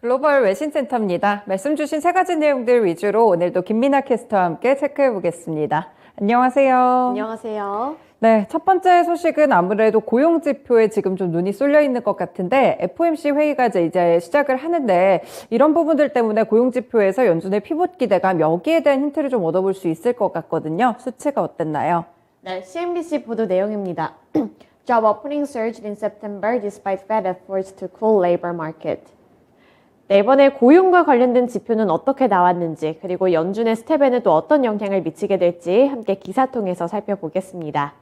글로벌 외신센터입니다. 말씀 주신 세 가지 내용들 위주로 오늘도 김민아 캐스터와 함께 체크해 보겠습니다. 안녕하세요. 안녕하세요. 네, 첫 번째 소식은 아무래도 고용 지표에 지금 좀 눈이 쏠려 있는 것 같은데 FOMC 회의가 이제 시작을 하는데 이런 부분들 때문에 고용 지표에서 연준의 피봇 기대감 여기에 대한 힌트를 좀 얻어볼 수 있을 것 같거든요. 수치가 어땠나요? 네, CNBC 보도 내용입니다. Job opening surged in September despite Fed efforts to cool labor market. 네, 이번에 고용과 관련된 지표는 어떻게 나왔는지 그리고 연준의 스텝에는 또 어떤 영향을 미치게 될지 함께 기사 통해서 살펴보겠습니다.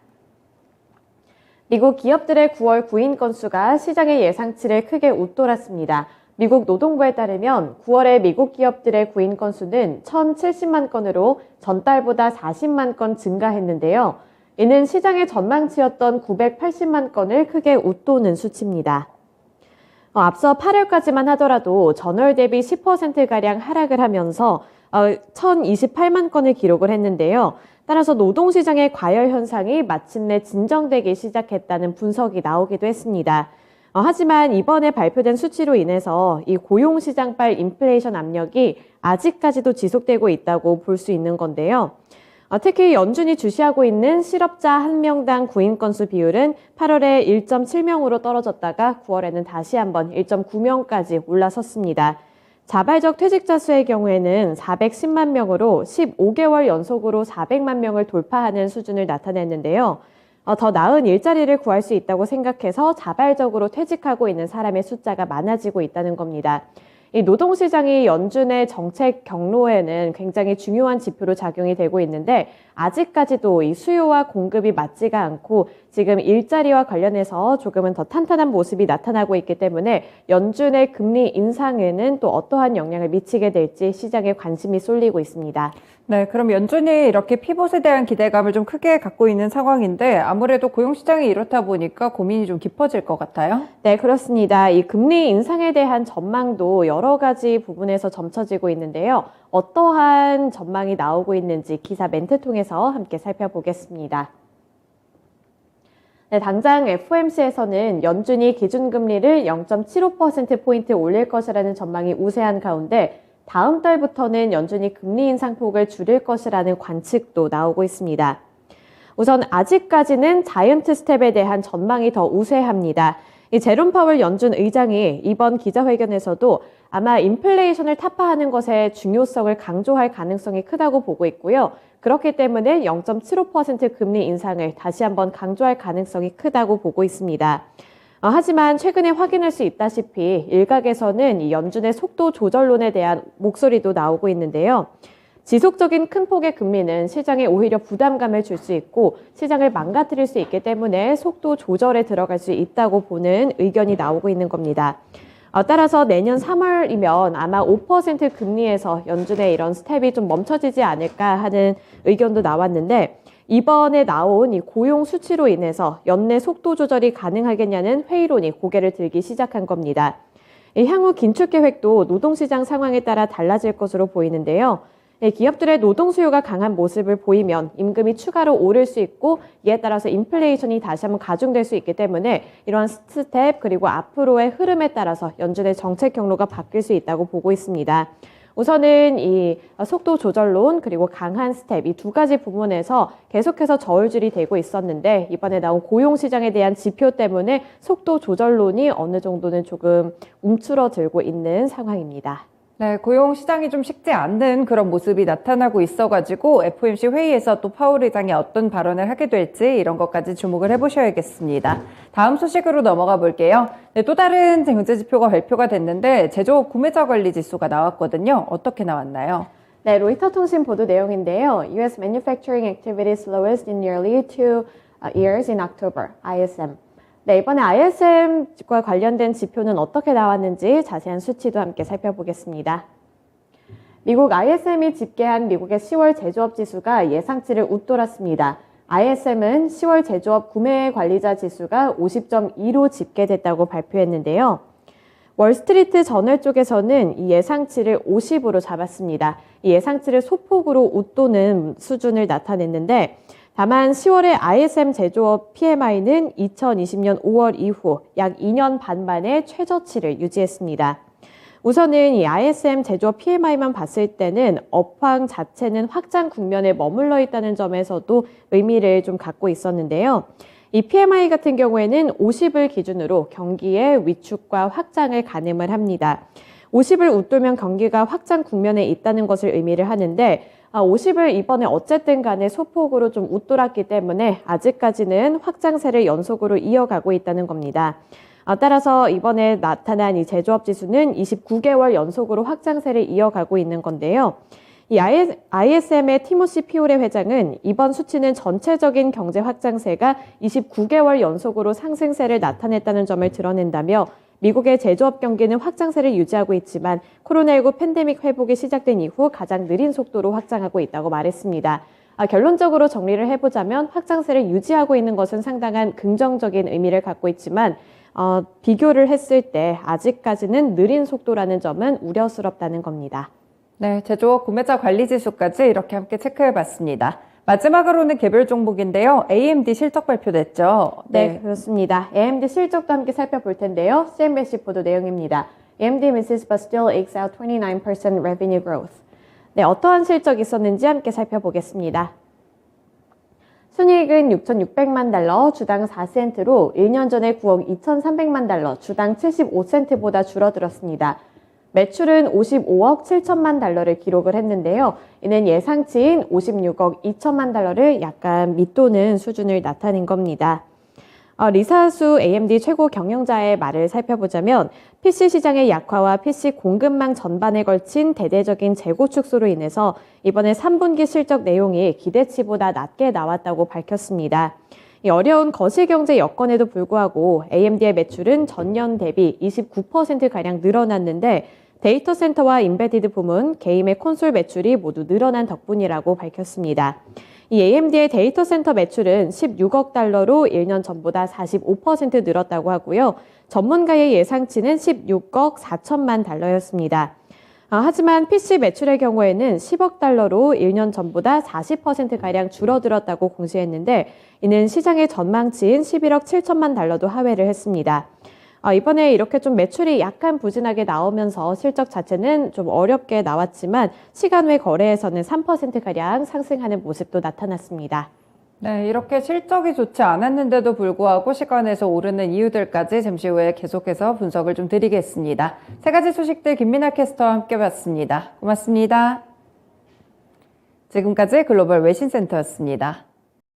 미국 기업들의 9월 구인 건수가 시장의 예상치를 크게 웃돌았습니다. 미국 노동부에 따르면 9월에 미국 기업들의 구인 건수는 1,070만 건으로 전달보다 40만 건 증가했는데요. 이는 시장의 전망치였던 980만 건을 크게 웃도는 수치입니다. 앞서 8월까지만 하더라도 전월 대비 10%가량 하락을 하면서 1,028만 건을 기록을 했는데요. 따라서 노동시장의 과열 현상이 마침내 진정되기 시작했다는 분석이 나오기도 했습니다. 하지만 이번에 발표된 수치로 인해서 이 고용시장발 인플레이션 압력이 아직까지도 지속되고 있다고 볼 수 있는 건데요. 특히 연준이 주시하고 있는 실업자 1명당 구인 건수 비율은 8월에 1.7명으로 떨어졌다가 9월에는 다시 한번 1.9명까지 올라섰습니다. 자발적 퇴직자 수의 경우에는 410만 명으로 15개월 연속으로 400만 명을 돌파하는 수준을 나타냈는데요. 더 나은 일자리를 구할 수 있다고 생각해서 자발적으로 퇴직하고 있는 사람의 숫자가 많아지고 있다는 겁니다. 이 노동시장이 연준의 정책 경로에는 굉장히 중요한 지표로 작용이 되고 있는데 아직까지도 이 수요와 공급이 맞지가 않고 지금 일자리와 관련해서 조금은 더 탄탄한 모습이 나타나고 있기 때문에 연준의 금리 인상에는 또 어떠한 영향을 미치게 될지 시장에 관심이 쏠리고 있습니다. 네, 그럼 연준이 이렇게 피봇에 대한 기대감을 좀 크게 갖고 있는 상황인데 아무래도 고용시장이 이렇다 보니까 고민이 좀 깊어질 것 같아요? 네, 그렇습니다. 이 금리 인상에 대한 전망도 여러 가지 부분에서 점쳐지고 있는데요. 어떠한 전망이 나오고 있는지 기사 멘트 통해서 함께 살펴보겠습니다. 네, 당장 FOMC에서는 연준이 기준금리를 0.75%포인트 올릴 것이라는 전망이 우세한 가운데 다음 달부터는 연준이 금리 인상폭을 줄일 것이라는 관측도 나오고 있습니다. 우선 아직까지는 자이언트 스텝에 대한 전망이 더 우세합니다. 이 제롬 파월 연준 의장이 이번 기자회견에서도 아마 인플레이션을 타파하는 것의 중요성을 강조할 가능성이 크다고 보고 있고요. 그렇기 때문에 0.75% 금리 인상을 다시 한번 강조할 가능성이 크다고 보고 있습니다. 하지만 최근에 확인할 수 있다시피 일각에서는 이 연준의 속도 조절론에 대한 목소리도 나오고 있는데요. 지속적인 큰 폭의 금리는 시장에 오히려 부담감을 줄 수 있고 시장을 망가뜨릴 수 있기 때문에 속도 조절에 들어갈 수 있다고 보는 의견이 나오고 있는 겁니다. 따라서 내년 3월이면 아마 5% 금리에서 연준의 이런 스텝이 좀 멈춰지지 않을까 하는 의견도 나왔는데 이번에 나온 이 고용 수치로 인해서 연내 속도 조절이 가능하겠냐는 회의론이 고개를 들기 시작한 겁니다. 향후 긴축 계획도 노동시장 상황에 따라 달라질 것으로 보이는데요. 기업들의 노동 수요가 강한 모습을 보이면 임금이 추가로 오를 수 있고 이에 따라서 인플레이션이 다시 한번 가중될 수 있기 때문에 이러한 스텝 그리고 앞으로의 흐름에 따라서 연준의 정책 경로가 바뀔 수 있다고 보고 있습니다. 우선은 이 속도 조절론 그리고 강한 스텝 이 두 가지 부분에서 계속해서 저울질이 되고 있었는데 이번에 나온 고용시장에 대한 지표 때문에 속도 조절론이 어느 정도는 조금 움츠러들고 있는 상황입니다. 네, 고용 시장이 좀 식지 않는 그런 모습이 나타나고 있어가지고 FOMC 회의에서 또 파월 의장이 어떤 발언을 하게 될지 이런 것까지 주목을 해보셔야겠습니다. 다음 소식으로 넘어가 볼게요. 네, 또 다른 경제 지표가 발표가 됐는데 제조업 구매자 관리 지수가 나왔거든요. 어떻게 나왔나요? 네, 로이터 통신 보도 내용인데요. US manufacturing activity slowest in nearly 2 years in October, ISM. 네, 이번에 ISM과 관련된 지표는 어떻게 나왔는지 자세한 수치도 함께 살펴보겠습니다. 미국 ISM이 집계한 미국의 10월 제조업 지수가 예상치를 웃돌았습니다. ISM은 10월 제조업 구매 관리자 지수가 50.2로 집계됐다고 발표했는데요. 월스트리트 저널 쪽에서는 이 예상치를 50으로 잡았습니다. 이 예상치를 소폭으로 웃도는 수준을 나타냈는데 다만 10월의 ISM 제조업 PMI는 2020년 5월 이후 약 2년 반 만에 최저치를 유지했습니다. 우선은 이 ISM 제조업 PMI만 봤을 때는 업황 자체는 확장 국면에 머물러 있다는 점에서도 의미를 좀 갖고 있었는데요. 이 PMI 같은 경우에는 50을 기준으로 경기의 위축과 확장을 가늠을 합니다. 50을 웃돌면 경기가 확장 국면에 있다는 것을 의미를 하는데 50을 이번에 어쨌든 간에 소폭으로 좀 웃돌았기 때문에 아직까지는 확장세를 연속으로 이어가고 있다는 겁니다. 따라서 이번에 나타난 이 제조업 지수는 29개월 연속으로 확장세를 이어가고 있는 건데요. 이 ISM의 티모시 피오레 회장은 이번 수치는 전체적인 경제 확장세가 29개월 연속으로 상승세를 나타냈다는 점을 드러낸다며 미국의 제조업 경기는 확장세를 유지하고 있지만 코로나19 팬데믹 회복이 시작된 이후 가장 느린 속도로 확장하고 있다고 말했습니다. 결론적으로 정리를 해보자면 확장세를 유지하고 있는 것은 상당한 긍정적인 의미를 갖고 있지만 비교를 했을 때 아직까지는 느린 속도라는 점은 우려스럽다는 겁니다. 네, 제조업 구매자 관리 지수까지 이렇게 함께 체크해 봤습니다. 마지막으로는 개별 종목인데요. AMD 실적 발표됐죠? 네, 그렇습니다. AMD 실적도 함께 살펴볼 텐데요. CNBC 보도 내용입니다. AMD misses but still ekes out 29% revenue growth. 네, 어떠한 실적이 있었는지 함께 살펴보겠습니다. 순이익은 6,600만 달러, 주당 4센트로 1년 전에 9억 2,300만 달러, 주당 75센트보다 줄어들었습니다. 매출은 55억 7천만 달러를 기록을 했는데요. 이는 예상치인 56억 2천만 달러를 약간 밑도는 수준을 나타낸 겁니다. 리사수 AMD 최고 경영자의 말을 살펴보자면 PC 시장의 약화와 PC 공급망 전반에 걸친 대대적인 재고 축소로 인해서 이번에 3분기 실적 내용이 기대치보다 낮게 나왔다고 밝혔습니다. 이 어려운 거시경제 여건에도 불구하고 AMD의 매출은 전년 대비 29%가량 늘어났는데 데이터 센터와 인베디드 부문, 게임의 콘솔 매출이 모두 늘어난 덕분이라고 밝혔습니다. 이 AMD의 데이터 센터 매출은 16억 달러로 1년 전보다 45% 늘었다고 하고요. 전문가의 예상치는 16억 4천만 달러였습니다. 하지만 PC 매출의 경우에는 10억 달러로 1년 전보다 40%가량 줄어들었다고 공시했는데 이는 시장의 전망치인 11억 7천만 달러도 하회를 했습니다. 이번에 이렇게 좀 매출이 약간 부진하게 나오면서 실적 자체는 좀 어렵게 나왔지만 시간 외 거래에서는 3%가량 상승하는 모습도 나타났습니다. 네, 이렇게 실적이 좋지 않았는데도 불구하고 시간에서 오르는 이유들까지 잠시 후에 계속해서 분석을 좀 드리겠습니다. 세 가지 소식들 김민아 캐스터와 함께 봤습니다. 고맙습니다. 지금까지 글로벌 외신센터였습니다.